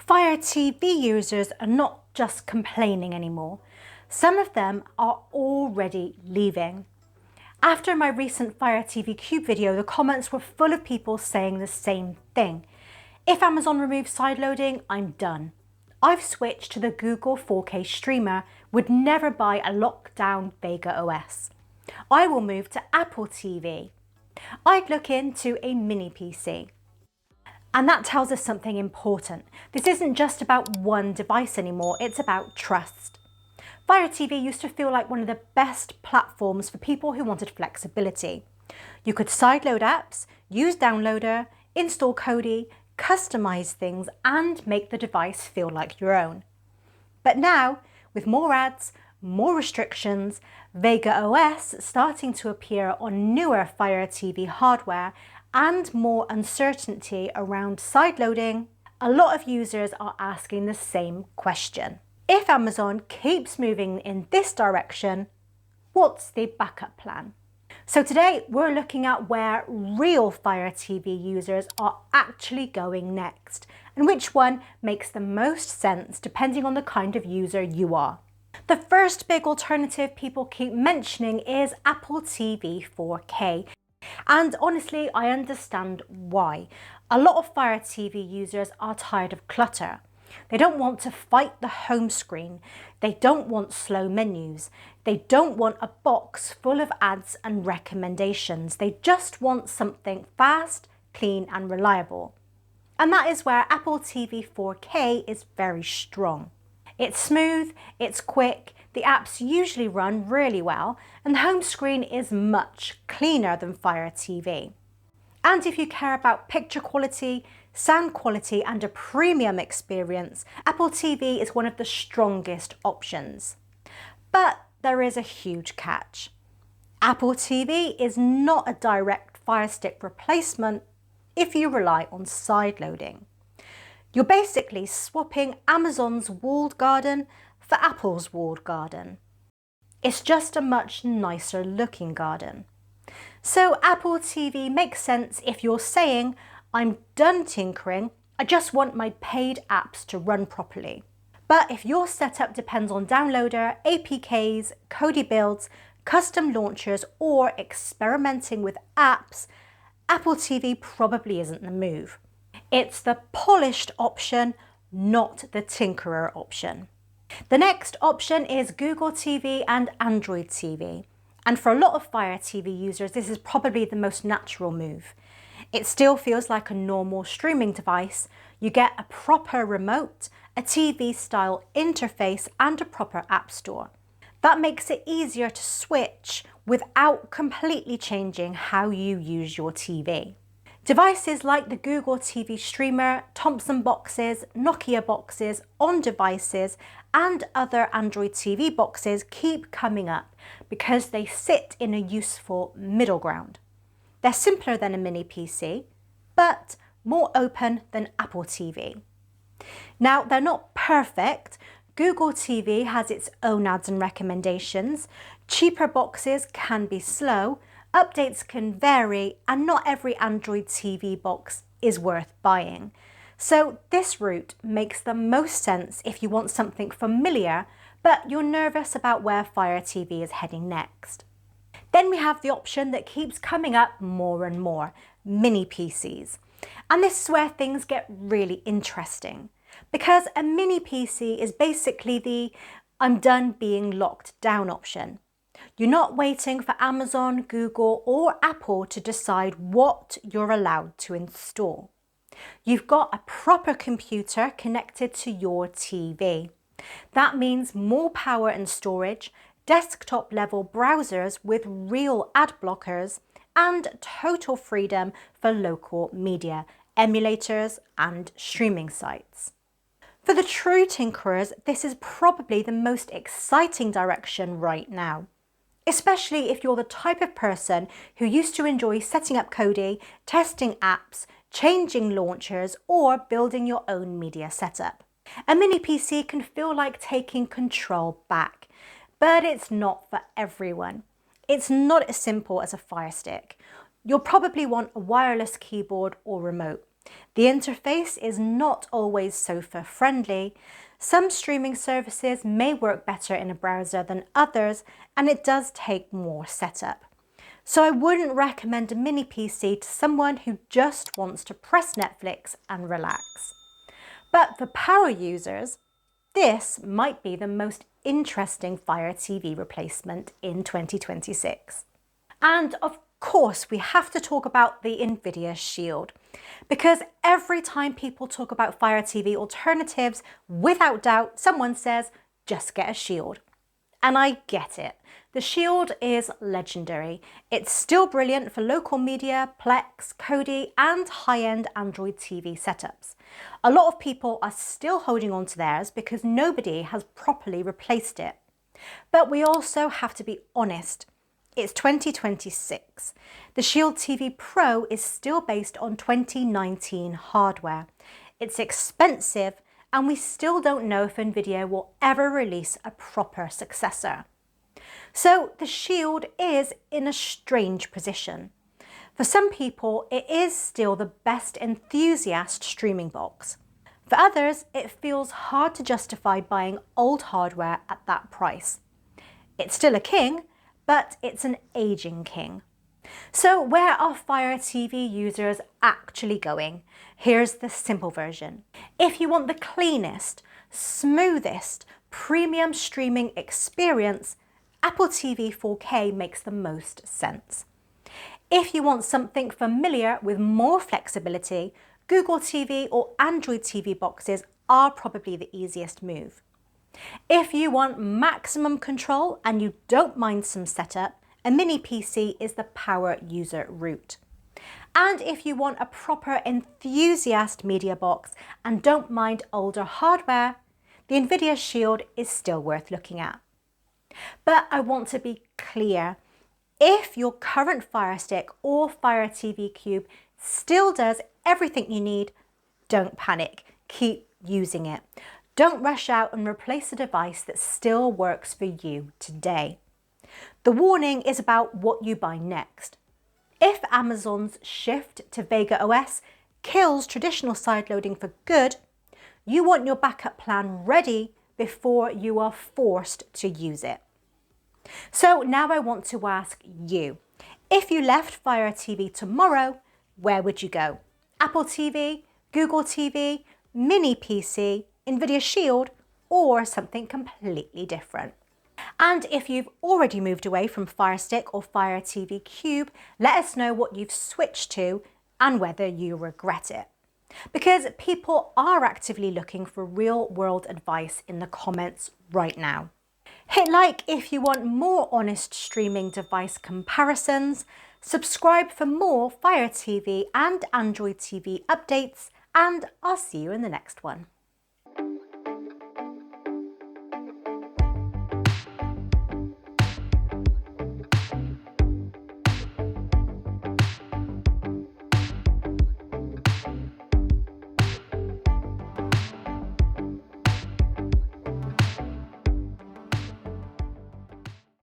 Fire TV users are not just complaining anymore. Some of them are already leaving. After my recent Fire TV Cube video, the comments were full of people saying the same thing. If Amazon removes sideloading, I'm done. I've switched to the Google 4K streamer, would never buy a lockdown Vega OS. I will move to Apple TV. I'd look into a mini PC. And that tells us something important. This isn't just about one device anymore, it's about trust. Fire TV used to feel like one of the best platforms for people who wanted flexibility. You could sideload apps, use Downloader, install Kodi, customize things, and make the device feel like your own. But now, with more ads, more restrictions, Vega OS starting to appear on newer Fire TV hardware, and more uncertainty around sideloading, a lot of users are asking the same question. If Amazon keeps moving in this direction, what's the backup plan? So today we're looking at where real Fire TV users are actually going next, and which one makes the most sense depending on the kind of user you are. The first big alternative people keep mentioning is Apple TV 4K. And honestly, I understand why. A lot of Fire TV users are tired of clutter. They don't want to fight the home screen. They don't want slow menus. They don't want a box full of ads and recommendations. They just want something fast, clean and reliable. And that is where Apple TV 4K is very strong. It's smooth, it's quick, the apps usually run really well, and the home screen is much cleaner than Fire TV. And if you care about picture quality, sound quality and a premium experience, Apple TV is one of the strongest options. But there is a huge catch. Apple TV is not a direct Firestick replacement if you rely on sideloading. You're basically swapping Amazon's walled garden for Apple's walled garden. It's just a much nicer looking garden. So Apple TV makes sense if you're saying, I'm done tinkering, I just want my paid apps to run properly. But if your setup depends on Downloader, APKs, Kodi builds, custom launchers, or experimenting with apps, Apple TV probably isn't the move. It's the polished option, not the tinkerer option. The next option is Google TV and Android TV. And for a lot of Fire TV users, this is probably the most natural move. It still feels like a normal streaming device. You get a proper remote, a TV-style interface, and a proper app store. That makes it easier to switch without completely changing how you use your TV. Devices like the Google TV streamer, Thompson boxes, Nokia boxes, On devices, and other Android TV boxes keep coming up because they sit in a useful middle ground. They're simpler than a mini PC, but more open than Apple TV. Now, they're not perfect. Google TV has its own ads and recommendations. Cheaper boxes can be slow. Updates can vary, and not every Android TV box is worth buying. So this route makes the most sense if you want something familiar, but you're nervous about where Fire TV is heading next. Then we have the option that keeps coming up more and more, mini PCs. And this is where things get really interesting, because a mini PC is basically the I'm done being locked down option. You're not waiting for Amazon, Google, or Apple to decide what you're allowed to install. You've got a proper computer connected to your TV. That means more power and storage, desktop level browsers with real ad blockers, and total freedom for local media, emulators, and streaming sites. For the true tinkerers, this is probably the most exciting direction right now. Especially if you're the type of person who used to enjoy setting up Kodi, testing apps, changing launchers, or building your own media setup. A mini PC can feel like taking control back, but it's not for everyone. It's not as simple as a Firestick. You'll probably want a wireless keyboard or remote. The interface is not always sofa friendly. Some streaming services may work better in a browser than others, and it does take more setup. So I wouldn't recommend a mini PC to someone who just wants to press Netflix and relax. But for power users, this might be the most interesting Fire TV replacement in 2026. And of course, we have to talk about the NVIDIA Shield, because every time people talk about Fire TV alternatives, without doubt, someone says, just get a Shield. And I get it. The Shield is legendary. It's still brilliant for local media, Plex, Kodi, and high-end Android TV setups. A lot of people are still holding on to theirs because nobody has properly replaced it. But we also have to be honest. It's 2026. The Shield TV Pro is still based on 2019 hardware. It's expensive, and we still don't know if NVIDIA will ever release a proper successor. So the Shield is in a strange position. For some people, it is still the best enthusiast streaming box. For others, it feels hard to justify buying old hardware at that price. It's still a king, but it's an aging king. So where are Fire TV users actually going? Here's the simple version. If you want the cleanest, smoothest, premium streaming experience, Apple TV 4K makes the most sense. If you want something familiar with more flexibility, Google TV or Android TV boxes are probably the easiest move. If you want maximum control and you don't mind some setup, a mini PC is the power user route. And if you want a proper enthusiast media box and don't mind older hardware, the NVIDIA Shield is still worth looking at. But I want to be clear. If your current Firestick or Fire TV Cube still does everything you need, don't panic. Keep using it. Don't rush out and replace a device that still works for you today. The warning is about what you buy next. If Amazon's shift to Vega OS kills traditional sideloading for good, you want your backup plan ready before you are forced to use it. So now I want to ask you, if you left Fire TV tomorrow, where would you go? Apple TV, Google TV, mini PC, NVIDIA Shield, or something completely different? And if you've already moved away from Firestick or Fire TV Cube, let us know what you've switched to and whether you regret it. Because people are actively looking for real-world advice in the comments right now. Hit like if you want more honest streaming device comparisons, subscribe for more Fire TV and Android TV updates, and I'll see you in the next one.